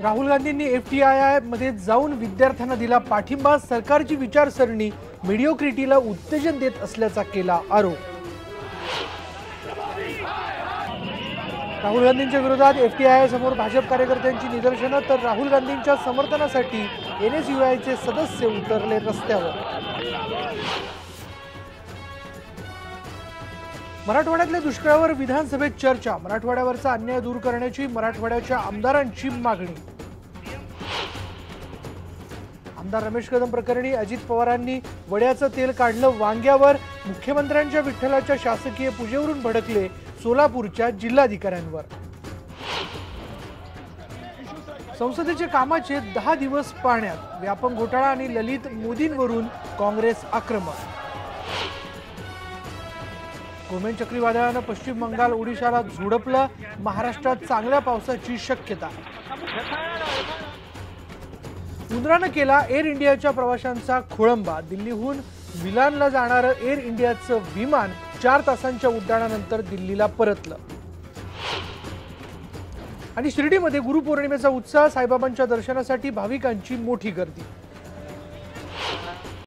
राहुल गांधींनी FTII मध्ये जाऊन विद्यार्थ्यांना दिला पाठिंबा। सरकारची विचारसरणी मीडियोक्रिटीला उत्तेजन देत असल्याचा केला आरोप। राहुल गांधींच्या विरोधात FTII समोर भाजप कार्यकर्त्यांची निदर्शनं, तर राहुल गांधींच्या समर्थनासाठी NSUIचे सदस्य उतरले रस्त्यावर। मराठवाड्यातल्या दुष्काळावर विधानसभेत चर्चा। मराठवाड्यावरचा अन्याय दूर करण्याची मराठवाड्याच्या आमदारांची मागणी। आमदार रमेश कदम प्रकरणी अजित पवारांनी वड्याचं तेल काढलं वांग्यावर। मुख्यमंत्र्यांच्या विठ्ठलाच्या शासकीय पूजेवरून भडकले सोलापूरच्या जिल्हाधिकाऱ्यांवर। संसदेच्या कामाचे 10 दिवस पाण्यात। व्यापम घोटाळा आणि ललित मोदींवरून काँग्रेस आक्रमक। गोमेन चक्रीवादळानं पश्चिम बंगाल ओडिशाला झोडपलं। महाराष्ट्रात चांगल्या पावसाची शक्यता। उंदरानं केला एअर इंडियाच्या प्रवाशांचा खोळंबा। दिल्लीहून मिलानला जाणारं एअर इंडियाचं विमान 4 तासांच्या उड्डाणानंतर दिल्लीला परतलं। आणि शिर्डीमध्ये गुरुपौर्णिमेचा उत्साह। साईबाबांच्या दर्शनासाठी भाविकांची मोठी गर्दी।